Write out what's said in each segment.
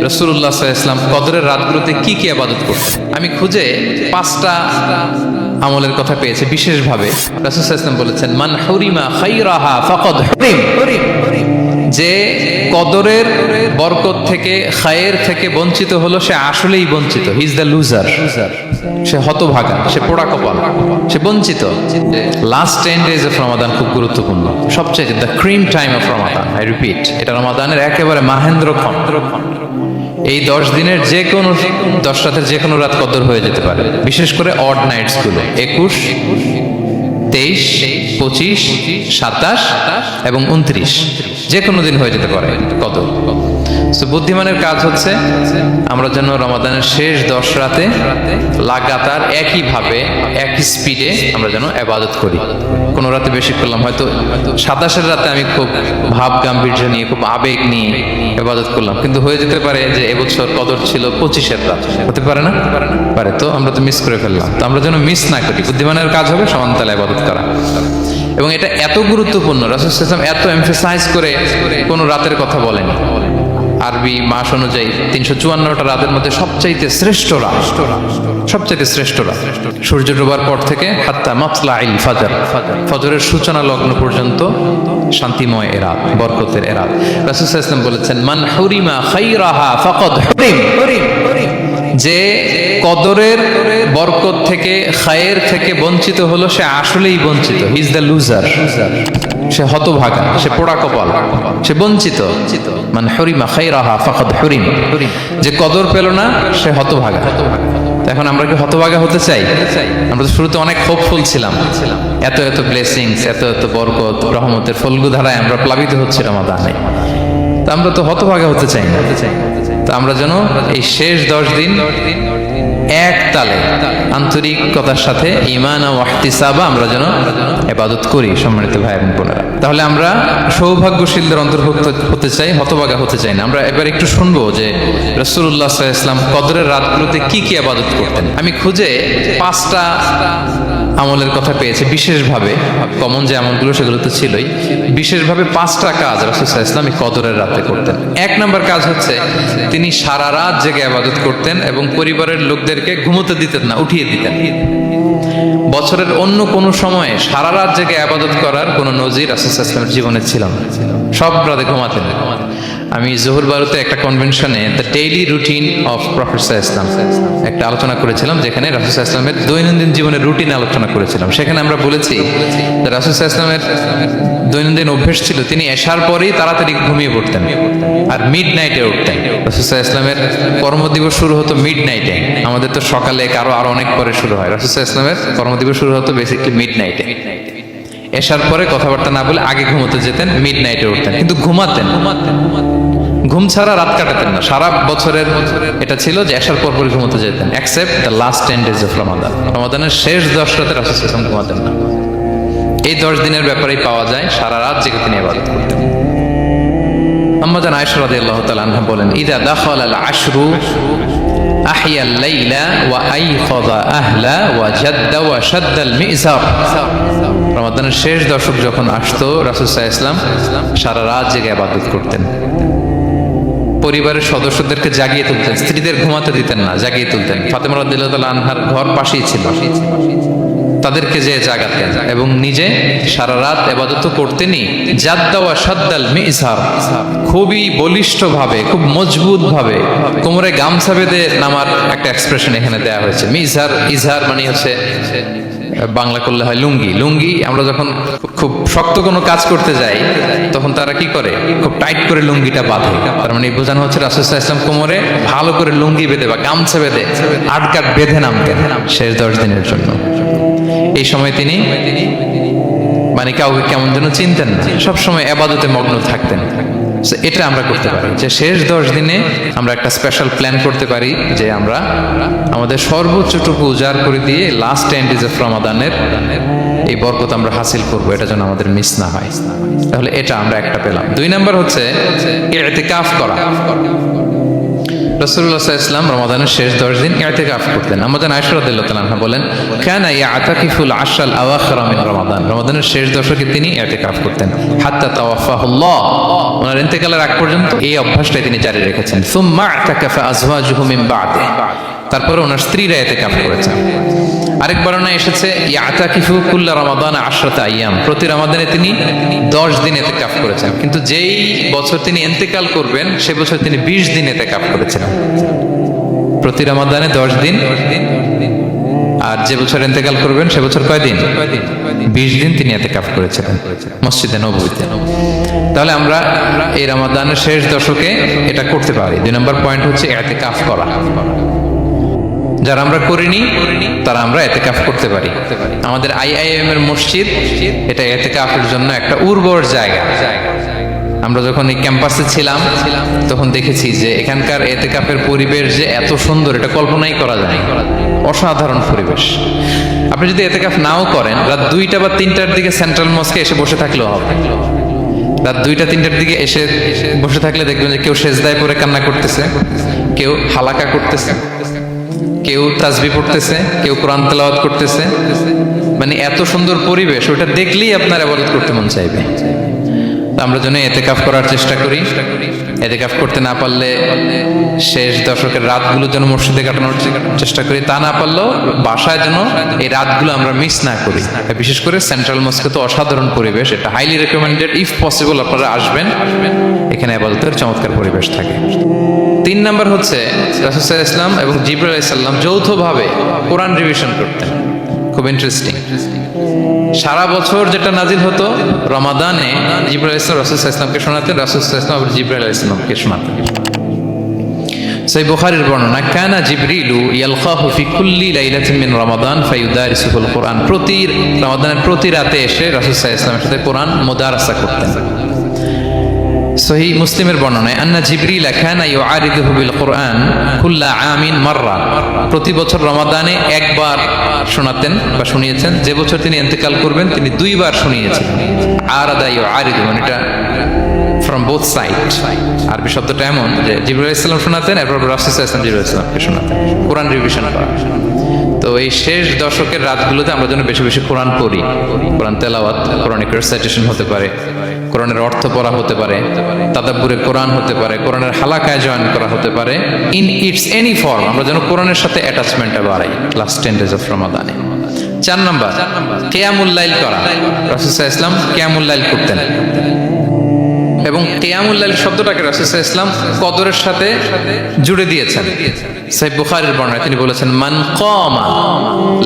রাসূলুল্লাহ সাল্লাল্লাহু আলাইহি ওয়াসাল্লাম কদরের রাতগুলোতে কি কি ইবাদত করতেন। আমি খুঁজে 5টা আমলের কথা পেয়েছি বিশেষভাবে। রাসূল সাল্লাল্লাহু আলাইহি ওয়াসাল্লাম বলেছেন, মান হুরিমা খায়রাহা ফাকাদ হুরিম, যে কদরের বরকত থেকে খায়ের থেকে বঞ্চিত হলো সে আসলেই বঞ্চিত। হি ইজ দ্য লুজার, সে হতভাগা, সে পোড়া কপাল, সে বঞ্চিত। লাস্ট 10 days অফ রমাদান খুব গুরুত্বপূর্ণ, সবচেয়ে the cream time of Ramadan. I repeat, এটা রমাদানের একেবারে মাহেন্দ্রক্ষণ। এই 10 দিনের যে কোনো 10 রাতের যে কোনো রাত কদর হয়ে যেতে পারে, বিশেষ করে অড নাইটস গুলো 21, 23, 25, 27 এবং 29, যে কোনো দিন হয়ে যেতে পারে কদর। তো বুদ্ধিমানের কাজ হচ্ছে আমরা যেন রমাদানের শেষ 10 রাতে লাগাতার একইভাবে একই স্পিডে আমরা যেন ইবাদত করি। কোনো রাতে বেশি করলাম, হয়তো 27-এর রাতে আমি খুব ভাব গাম্ভীর্য নিয়ে, খুব আবেগ নিয়ে ইবাদত করলাম, কিন্তু হয়ে যেতে পারে যে এবছর কদর ছিল 25-এর রাত, হতে পারে না? পারে। তো আমরা তো মিস করে ফেললাম। তো আমরা যেন মিস না করি। বুদ্ধিমানের কাজ হবে সমানতালে ইবাদত করা। এবং এটা এত গুরুত্বপূর্ণ, রাসূল সাল্লাল্লাহু আলাইহি ওয়াসাল্লাম এত এমফাসাইজ করে কোনো রাতের কথা বলেন। আরবি মাস অনুযায়ী 354টা রাতের মধ্যে সবচাইতে শ্রেষ্ঠ রাত, সবচাইতে শ্রেষ্ঠ রাত সূর্য ডোবার পর থেকে হাত্তা মাতলাইল ফাজর, ফজরের সূচনা লগ্ন পর্যন্ত শান্তিময় এ রাত, বরকতের এ রাত। রাসূল সাল্লাল্লাহু আলাইহি ওয়াসাল্লাম বলেছেন, মান হুরিমা খায়রাহা ফাকাদ হুরিম, যে কদরের বরকত থেকে খায়ের থেকে বঞ্চিত হলো সে আসলেই বঞ্চিত। হি ইজ দ্য লুজার, সে হতভাগা, সে পোড়া কপাল, সে বঞ্চিত। মান হুরিমা খায়রাহা ফাকাদ হুরিম, যে কদর পেল না সে হতভাগা। এখন আমরা কি হতভাগা হতে চাই? আমরা তো শুরুতে অনেক হোপফুল ছিলাম, এত এত ব্লেসিংস, এত এত বরকত, রহমতের ফলগু ধারায় আমরা প্লাবিত হচ্ছি রমাদানে। তা আমরা তো হতভাগা হতে চাই না। তো আমরা যেন এই শেষ 10 দিন এক তালে আন্তরিকতার সাথে ঈমান ও ইহতিসাবা আমরা যেন ইবাদত করি। সম্মানিত ভাই এবং বোনেরা, তাহলে আমরা সৌভাগ্যশীলদের অন্তর্ভুক্ত হতে চাই, হতভাগা হতে চাই না। আমরা এবার একটু শুনবো যে রাসূলুল্লাহ সাল্লাল্লাহু আলাইহি ওয়াসাল্লাম কদরের রাতগুলোতে কি কি ইবাদত করতেন। আমি খুঁজে 5টা আমলের কথা পেয়েছি বিশেষভাবে। কমন যে আমলগুলো সেগুলো তো ছিলই, বিশেষভাবে 5টা কাজ রাসূল সাল্লাল্লাহু আলাইহি ওয়াসাল্লাম কদরের রাতে করতেন। 1 নম্বর কাজ হচ্ছে তিনি সারা রাত জেগে ইবাদত করতেন এবং পরিবারের লোকদেরকে ঘুমোতে দিতেন না, উঠিয়ে দিতেন। বছরের অন্য কোনো সময়ে সারা রাত জেগে ইবাদত করার কোনো নজির রাসূল সাল্লাল্লাহু আলাইহি ওয়াসাল্লামের জীবনে ছিল না। সব রাতে ঘুমাতেন। আমি জোহর বারুতে একটা কনভেনশনে the daily routine of prophet সাল্লাল্লাহু আলাইহি ওয়াসাল্লাম একটা আলোচনা করেছিলাম, যেখানে রাসূল সাল্লাল্লাহু আলাইহি ওয়াসাল্লামের দৈনন্দিন জীবনের রুটিন আলোচনা করেছিলাম। সেখানে আমরা বলেছি যে রাসূল সাল্লাল্লাহু আলাইহি ওয়াসাল্লামের দৈনন্দিন অভ্যেস ছিল তিনি এশার পরেই তাড়াতাড়ি ঘুমিয়ে পড়তেন আর মিড নাইটে উঠতেন। রাসূল সাল্লাল্লাহু আলাইহি ওয়াসাল্লামের কর্মদিবস শুরু হতো মিড নাইটে। আমাদের তো সকালে আরো অনেক পরে শুরু হয়। রাসূল সাল্লাল্লাহু আলাইহি ওয়াসাল্লামের কর্মদিবস শুরু হতো বেসিক্যালি মিড নাইটে। এশার পরে কথাবার্তা না বলে আগে ঘুমোতে যেতেন, মিড নাইটে উঠতেন, কিন্তু ঘুমাতেন। ঘুম ছাড়া রাত কাটাতেন না। সারা বছরের এটা ছিল যে এশার পর পরে ঘুমোতে যেতেন, except the last 10 days of Ramadan. রমাদানের শেষ 10 রাতে রাসূল সাল্লাল্লাহু আলাইহি ওয়াসাল্লাম ঘুমাতেন না। এই 10 দিনের ব্যাপারেই পাওয়া যায় সারা রাত জেগে তিনি ইবাদত করতেন। আম্মা জান আয়েশা রাদিয়াল্লাহু তাআলা আনহা বলেন, ইযা দাখালাল আশরু আহইয়াল লাইলা ওয়া আইখাযা আহলা ওয়া জাদ্দা ওয়া শাদ্দাল মিজার। রমাদানের শেষ দশক যখন আসতো রাসূল সাল্লাল্লাহু আলাইহি ওয়াসাল্লাম সারা রাত জেগে ইবাদত করতেন। পরিবারের সদস্যদেরকে জাগিয়ে তুলতেন, স্ত্রীদের ঘুমাতে দিতেন না, জাগিয়ে তুলতেন। ফাতেমা রাদিয়াল্লাহু তাআলা আনহার ঘর পাশেই ছিল, তাদেরকে যে জাগাতেন এবং নিজে সারা রাত ইবাদত করতেনই। জাদ্দা ওয়া শাদ্দাল মিজার, খুবই বলিষ্ঠ ভাবে, খুব মজবুত ভাবে কোমরে গামছা বেঁধে নামার একটা এক্সপ্রেশন এখানে দেয়া হয়েছে। মিজার, ইজহার মানে হচ্ছে বাংলা করলে হয় লুঙ্গি। লুঙ্গি আমরা যখন খুব শক্ত কোনো কাজ করতে যাই তখন তারা কি করে, খুব টাইট করে লুঙ্গিটা বাঁধে। তার মানে বোঝানো হচ্ছে রাসূল সাল্লাল্লাহু আলাইহি ওয়াসাল্লাম কোমরে ভালো করে লুঙ্গি বেঁধে বা গামছা বেঁধে আটকাট বেঁধে নামতেন শেষ 10 দিনের জন্য। এই সময় তিনি মানে কাউকে কেমন যেন চিনতেন না, সবসময় ইবাদতে মগ্ন থাকতেন। এটা আমরা করতে পারি যে শেষ 10 দিনে আমরা একটা স্পেশাল প্ল্যান করতে পারি যে আমরা আমাদের সর্বোচ্চটুকু উজাড় করে দিয়ে লাস্ট 10 days অফ রমাদানের এই বরকত আমরা হাসিল করব, এটা যেন আমাদের মিস না হয়। তাহলে এটা আমরা একটা পেলাম। 2 নাম্বার হচ্ছে ইতিকাফ করা। রাসূল রাসূলুল্লাহ সাল্লাল্লাহু আলাইহি ওয়াসাল্লাম রমাদানের শেষ 10 দিন ইতিকাফ করতেন। আম্মা জান আয়েশা রাদিয়াল্লাহু তাআলা আনহা বলেন, কানা ইয়াতাকিফুল আশরাল আওয়াখির মিন রমাদান, রমাদানের শেষ দশকে তিনি ইতিকাফ করতেন। হাত্তা তাওয়াফাহুল্লাহ, ওনার ইন্তেকালের আগ পর্যন্ত এই অভ্যাসটাই তিনি জারি রেখেছেন। সুম্মা ইতাকাফা আজওয়াজুহু মিন বা'দি, তারপরে ওনার স্ত্রীরা ইতিকাফ করেছেন। আরেক বর্ণনায় এসেছে ইয়াতাকিফু কুল্লা রমাদান 10 আইয়াম, প্রতি রমাদানে তিনি 10 দিন ইতিকাফ করেছেন। কিন্তু যেই বছর তিনি ইন্তেকাল করবেন সে বছর তিনি 20 দিন ইতিকাফ করেছিলেন। প্রতি রমাদানে 10 দিন, আর যে বছর ইন্তেকাল করবেন সে বছর কয় দিন? 20 দিন তিনি ইতিকাফ করেছিলেন মসজিদে নববীতে। তাহলে আমরা এই রমাদানের শেষ দশকে এটা করতে পারি। 2 নম্বর পয়েন্ট হচ্ছে ইতিকাফ করা। যারা আমরা করিনি তারা আমরা ইতিকাফ করতে পারি। আমাদের আইআইএম এর মসজিদ এটা ইতিকাফের জন্য একটা উর্বর জায়গা। আমরা যখন এই ক্যাম্পাসে ছিলাম তখন দেখেছি যে এখানকার ইতিকাফের পরিবেশ যে এত সুন্দর এটা কল্পনাই করা যায় না। অসাধারণ পরিবেশ। আপনি যদি ইতিকাফ নাও করেন, রাত 2টা বা 3টার দিকে সেন্ট্রাল মস্কে এসে বসে থাকলেও হবে। রাত 2টা-3টার দিকে এসে বসে থাকলে দেখবেন যে কেউ সেজদায় পড়ে কান্না করতেছে, কেউ হালাকা করতেছে, কেউ তাসবিহ পড়তেছে, কেউ কোরআন তেলাওয়াত করতেছে। মানে এত সুন্দর পরিবেশ, ওটা দেখলেই আপনার ইবাদত করতে মন চাইবে। আমরা যেন ইতিকাফ করার চেষ্টা করি। ইতিকাফ করতে না পারলে শেষ দশকের রাতগুলো যেন মসজিদে কাটানোর চেষ্টা করি, তা না পারলেও বাসায় যেন এই রাতগুলো আমরা মিস না করি। বিশেষ করে সেন্ট্রাল মস্কে তো অসাধারণ পরিবেশ, এটা হাইলি রেকমেন্ডেড। ইফ পসিবল আপনারা আসবেন, এখানে ইবাদতের চমৎকার পরিবেশ থাকে। 3 নম্বর হচ্ছে রাসূল সাল্লাল্লাহু আলাইহি ওয়াসাল্লাম এবং জিবরাইল আলাইহিস সালাম যৌথভাবে কোরআন রিভিশন করতেন। খুব ইন্টারেস্টিং। সারা বছর যেটা নাজিল হতো, রমাদানে জিবরাইল আলাইহিস সালাম রাসূল সাল্লাল্লাহু আলাইহি ওয়াসাল্লামকে শোনাতেন, রাসূল সাল্লাল্লাহু আলাইহি ওয়াসাল্লাম আবার জিবরাইল আলাইহিস সালামকে শোনাতেন। সহিহ বুখারীর বর্ণনা, কানা জিবরিলু ইয়ালকাহু ফি কুল্লি লাইলাতিন মিন রমাদান ফায়ুদারিসুল কুরআন, প্রতি রমাদানের প্রতি রাতে এসে রাসূল সাল্লাল্লাহু আলাইহি ওয়াসাল্লামের সাথে কোরআন মুদারাসা করতেন। সহিহ মুসলিমের বর্ণনায়, আন্না জিবরিল কানা ইউআরিদুহু বিল কুরআন কুল্লা আমিন মাররা, প্রতি বছর রমাদানে একবার শোনাতেন বা শুনিয়েছেন। যে বছর তিনি ইন্তেকাল করবেন তিনি 2 বার শুনিয়েছেন। আরাদা ইউআরিদু, মানে এটা ফ্রম বোথ সাইড। আরবি শব্দটা এমন যে জিবরাইল আলাইহিস সালাম শোনাতেন, এরপর রাসূল সাল্লাল্লাহু আলাইহি ওয়াসাল্লাম জিবরাইল আলাইহিস সালামকে শোনাতেন। কোরআন রিভিশন করা। তো এই শেষ দশকের রাতগুলোতে আমরা যেন বেশি বেশি কোরআন পড়ি। কোরআন তেলাওয়াত, কোরআনিক রিসাইটেশন হতে পারে, কোরআনের অর্থ পড়া হতে পারে, তাদাব্বুরে কোরআন হতে পারে, কোরআনের হালাকায় জয়েন করা হতে পারে। ইন ইটস এনি ফর্ম আমরা যেন কোরআনের সাথে অ্যাটাচমেন্টটা বাড়াই লাস্ট 10 days অফ রমাদানে। 4 নম্বর, কিয়ামুল লাইল করা। রাসূল সাল্লাল্লাহু আলাইহি ওয়াসাল্লাম কিয়ামুল লাইল করতেন, এবং কিয়ামুল লাইল শব্দটাকে রাসূল সাল্লাল্লাহু আলাইহি ওয়াসাল্লাম কদরের সাথে জুড়ে দিয়েছেন। সহিহ বুখারীর বর্ণনায় তিনি বলেছেন, মান কামা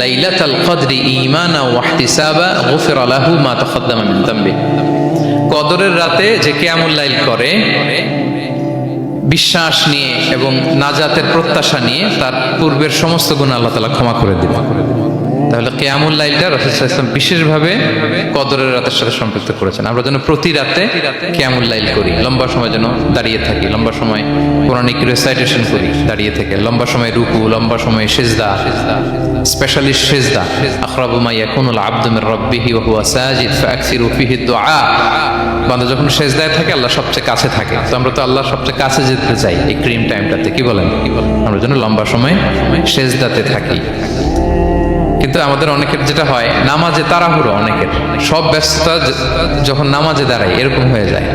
লাইলাতাল কদরি ঈমানা ওয়া ইহতিসাবা গুফিরা লাহু মা তাকাদ্দামা মিন যামবি, কদরের রাতে যে কিয়ামুল লাইল করে বিশ্বাস নিয়ে এবং নাজাতের প্রত্যাশা নিয়ে, তার পূর্বের সমস্ত গুনাহ আল্লাহ তাআলা ক্ষমা করে দিবেন। তাহলে কিয়ামুল লাইলটা রাসূল সাল্লাল্লাহু আলাইহি ওয়াসাল্লাম বিশেষভাবে কদরের রাতের সাথে সম্পৃক্ত করেছেন। আমরা যেন প্রতি রাতে কিয়ামুল লাইল করি, লম্বা সময় যেন দাঁড়িয়ে থাকি, লম্বা সময় কোরআনিক রিসাইটেশন করি দাঁড়িয়ে থেকে, লম্বা সময় রুকু, লম্বা সময় সিজদা, স্পেশালি সিজদা। আকরাবু মা ইয়াকুনুল আবদু মির রাব্বিহি ওয়া হুয়া সাজিদ ফাআকসিরু ফিহি দুআ। বান্দা যখন সিজদায় থাকে আল্লাহ সবচেয়ে কাছে থাকে। তো আমরা তো আল্লাহর সবচেয়ে কাছে যেতে চাই এই ক্রিম টাইমটাতে, কি বলেন? আমরা যেন লম্বা সময় সিজদাতে থাকি। কিন্তু আমাদের অনেকের যেটা হয়, নামাজে তাড়াহুড়ো, অনেকের সব ব্যস্ততা যখন নামাজে দাঁড়ায় এরকম হয়ে যায়।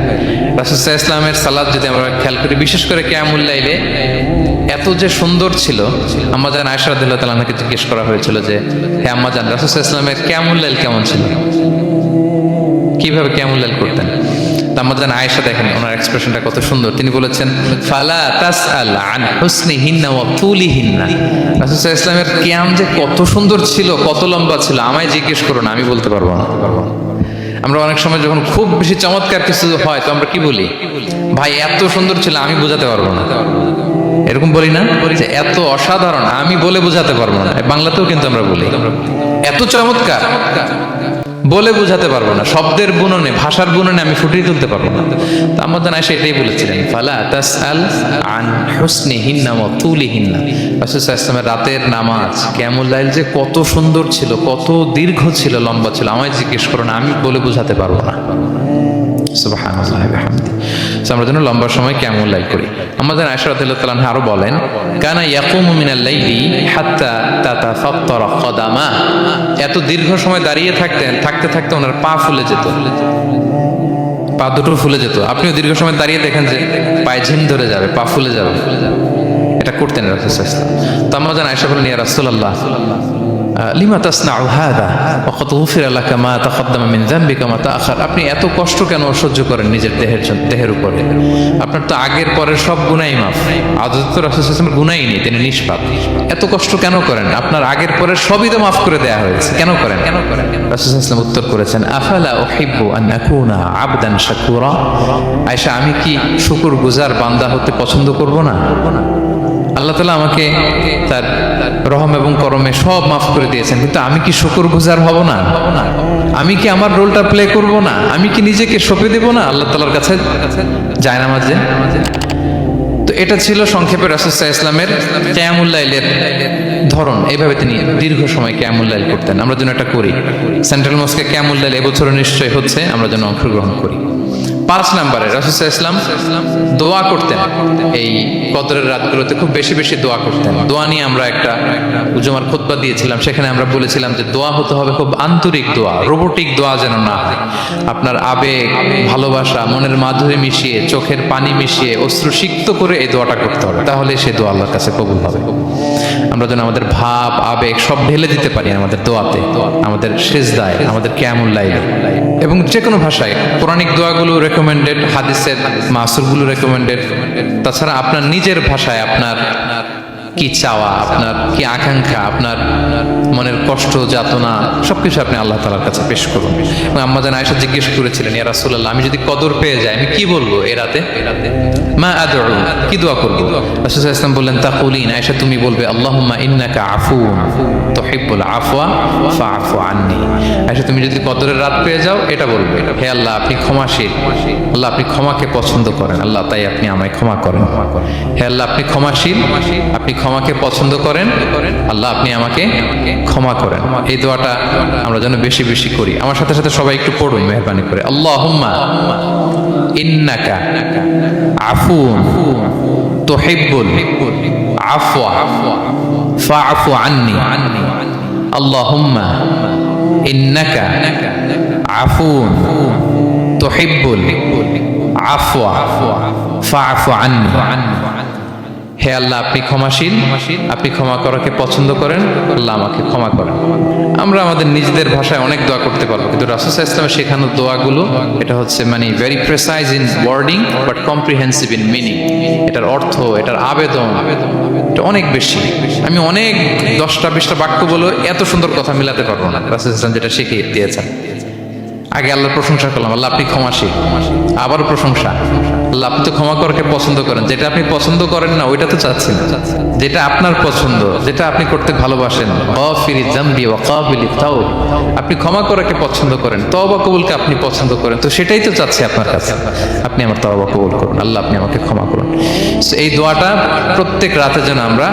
রাসূল সাল্লাল্লাহু আলাইহি ওয়াসাল্লামের সালাত যদি আমরা খেয়াল করি, বিশেষ করে কিয়ামুল লাইলে এত যে সুন্দর ছিল। আম্মা জান আয়েশা রাদিয়াল্লাহু তাআলা আনহাকে জিজ্ঞেস করা হয়েছিল যে, হে আম্মা জান, রাসূল সাল্লাল্লাহু আলাইহি ওয়াসাল্লামের কিয়ামুল লাইল কেমন ছিল, কিভাবে কিয়ামুল লাইল করতেন? আম্মা জান আয়েশা, দেখেন ওনার এক্সপ্রেশনটা কত সুন্দর। তিনি বলেছেন, ফালা তাসআল আন হুসনিহিন্না ওয়া তুলিহিন্না, রাসূল সাল্লাল্লাহু আলাইহি ওয়াসাল্লামের কিয়াম যে কত সুন্দর ছিল, কত লম্বা ছিল, আমায় জিজ্ঞেস করো না, আমি বলতে পারবো না। আমরা অনেক সময় যখন খুব বেশি চমৎকার কিছু হয় তো আমরা কি বলি, ভাই এত সুন্দর ছিল, আমি বোঝাতে পারবো না, এরকম বলি না? যে এত অসাধারণ, আমি বলে বোঝাতে পারবো না। বাংলাতেও কিন্তু আমরা বলি এত চমৎকার, বলে বোঝাতে পারবো না, শব্দের বুননে, ভাষার বুননে আমি ফুটিয়ে তুলতে পারবো না। তো আমার জানা এটাই বলেছিলেন, ফালা তাসআল আন হুসনিহিন্না ওয়া তুলিহিন্না। রাসূল সাল্লাল্লাহু আলাইহি ওয়াসাল্লামের রাতের নামাজ কিয়ামুল লাইল যে কত সুন্দর ছিল, কত দীর্ঘ ছিল, লম্বা ছিল, আমায় জিজ্ঞেস করো না, আমি বলে বোঝাতে পারবো না। সুবহানাল্লাহ ওয়া বিহামদি। আমরা যেন লম্বা সময় কিয়ামুল লাইল করি। আমাদের আয়েশা রাদিয়াল্লাহু তাআলা আনহা আরো বলেন, কানা ইয়াকুমু মিনাল লাইলি হাত্তা তাতাফাত্তারা কদামা। এত দীর্ঘ সময় দাঁড়িয়ে থাকতে থাকতে ওনার পা ফুলে যেত, পা দুটো ফুলে যেত। আপনিও দীর্ঘ সময় দাঁড়িয়ে দেখেন যে পায়ে ঝিম ধরে যাবে, পা ফুলে যাবে, এটা করতেন রাসূল সাল্লাল্লাহু আলাইহি ওয়াসাল্লাম। তো আমাদের আয়েশা বলেন, ইয়া রাসূলুল্লাহ লিমা তাসনাউ হাযা ওয়া ক্বাদ গুফিরা লাকা মা তাকদ্দামা মিন যামবিকা মা তাআখার। আপনি এত কষ্ট কেন সহ্য করেন নিজের দেহের উপরে? আপনার তো আগের পরের সব গুনাহ মাফ। আদতে তো রাসূল সাল্লাল্লাহু আলাইহি ওয়াসাল্লামের গুনাহই নেই, তিনি নিষ্পাপ। এত কষ্ট কেন করেন? আপনার আগের পরের সবই তো মাফ করে দেয়া হয়েছে, কেন করেন? রাসূল সাল্লাল্লাহু আলাইহি ওয়াসাল্লাম উত্তর করেছেন, আফালা উহিব্বু আন আকুনা আবদান শাকুরা। আয়েশা, আমি কি শুকরগুজার বান্দা হতে পছন্দ করব না? আল্লাহ তাআলা আমাকে তার রহম এবং করমে সব মাফ করে দিয়েছেন, কিন্তু আমি কি শুকরগুজার হব না? আমি কি আমার রোলটা প্লে করব না? আমি কি নিজেকে সঁপে দেব না আল্লাহ তাআলার কাছে জায়নামাজে? তো এটা ছিল সংক্ষেপে রাসূল সাল্লাল্লাহু আলাইহি ওয়াসাল্লামের কিয়ামুল লাইলের ধরন। এইভাবে তিনি দীর্ঘ সময় কিয়ামুল লাইল করতেন। আমরা যেন এটা করি। সেন্ট্রাল মস্কে কিয়ামুল লাইল এবছরও নিশ্চয়ই হচ্ছে, আমরা যেন অংশগ্রহণ করি। 5 নম্বরে রাসূল সাল্লাল্লাহু আলাইহি ওয়াসাল্লাম দোয়া করতেন। এই কদরের রাতগুলোতে খুব বেশি বেশি দোয়া করতেন। দোয়া নিয়ে আমরা একটা জুমার খুতবা দিয়েছিলাম, সেখানে আমরা বলেছিলাম যে দোয়া হতে হবে খুব আন্তরিক দোয়া, রোবোটিক দোয়া যেন না হয়। আপনার আবেগ, ভালোবাসা, মনের মাধুরী মিশিয়ে, চোখের পানি মিশিয়ে, অশ্রু সিক্ত করে এই দোয়াটা করতে হবে, তাহলে সে দোয়া আল্লাহর কাছে কবুল হবে। আমরা যেন আমাদের ভাব, আবেগ সব ঢেলে দিতে পারি আমাদের দোয়াতে, আমাদের সিজদায়, আমাদের কিয়ামুল লাইলে। এবং যে কোনো ভাষায় পৌরাণিক দোয়াগুলো রেকমেন্ডেড, হাদিসের মাসুরগুলো রেকমেন্ডেড। তাছাড়া আপনার নিজের ভাষায় আপনার কি চাওয়া, আপনার কি আকাঙ্ক্ষা, আপনার মনের কষ্ট, যাতনা সবকিছু আপনি আল্লাহ তাআলার কাছে পেশ করুন। এবং আম্মা জান আয়েশা জিজ্ঞেস করেছিলেন, ইয়া রাসূলুল্লাহ, আমি যদি কদর পেয়ে যাই আমি কি বলবো এই রাতে? মা আদউ, কি দোয়া করব? রাসূল সাল্লাল্লাহু আলাইহি ওয়াসাল্লাম বললেন, তাকুলিন, আয়েশা তুমি বলবে, আল্লাহুম্মা ইন্নাকা আফুন তুহিব্বুল আফওয়া ফাআফু আন্নি। আয়েশা তুমি যদি কদরের রাত পেয়ে যাও এটা বলবে, হে আল্লাহ আপনি ক্ষমাশীল, আল্লাহ আপনি ক্ষমাকে পছন্দ করেন, আল্লাহ তাই আপনি আমায় ক্ষমা করেন। হে আল্লাহ আপনি ক্ষমাশীল, আপনি ক্ষমাকে পছন্দ করেন, আল্লাহ আপনি আমাকে ক্ষমা করেন। এই দোয়াটা আমরা যেন বেশি বেশি করি। আমার সাথে সাথে সবাই একটু পড়ুন মেহেরবানি করে, আল্লাহুম্মা ইন্নাকা আফুন তুহিব্বুল আফওয়া ফাআফু আন্নি। আল্লাহুম্মা ইন্নাকা আফুন তুহিব্বুল আফওয়া ফাআফু আন্নি। হে আল্লাহ আপনি ক্ষমাশীল, আপনি ক্ষমা করাকে পছন্দ করেন, আল্লাহ আমাকে ক্ষমা করেন। আমরা আমাদের নিজেদের ভাষায় অনেক দোয়া করতে পারবো, কিন্তু রাসূল সাল্লাল্লাহু আলাইহি ওয়াসাল্লামের শেখানো দোয়াগুলো এটা হচ্ছে মানে very precise in wording but comprehensive in meaning. এটার অর্থ, এটার আবেদন এটা অনেক বেশি। আমি অনেক 10টা-20টা বাক্য বলে এত সুন্দর কথা মিলাতে পারবো না। রাসূল সাল্লাল্লাহু আলাইহি ওয়াসাল্লাম যেটা শিখিয়ে দিয়েছেন, আগে আল্লাহর প্রশংসা করলাম, আল্লাহ আপনি ক্ষমাশীল, আবারও প্রশংসা, আল্লাহ আপনি তো ক্ষমা করকে পছন্দ করেন। যেটা আপনি পছন্দ করেন না ওইটা তো চাচ্ছেন, যেটা আপনার পছন্দ, যেটা আপনি করতে ভালোবাসেন, গাফিরি যামবি ওয়া কাবিলি তাওব, আপনি ক্ষমা করাকে পছন্দ করেন, তওবা কবুলকে আপনি পছন্দ করেন, তো সেটাই তো চাচ্ছি আপনার কাছে, আপনি আমার তওবা কবুল করুন, আল্লাহ আপনি আমাকে ক্ষমা করুন। এই দোয়াটা প্রত্যেক রাতে যেন আমরা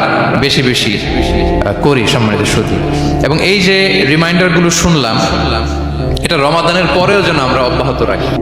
বেশি বেশি করি সম্মানিত সুধী। এবং এই যে রিমাইন্ডারগুলো শুনলাম, এটা রমাদানের পরেও যেন আমরা অব্যাহত রাখি।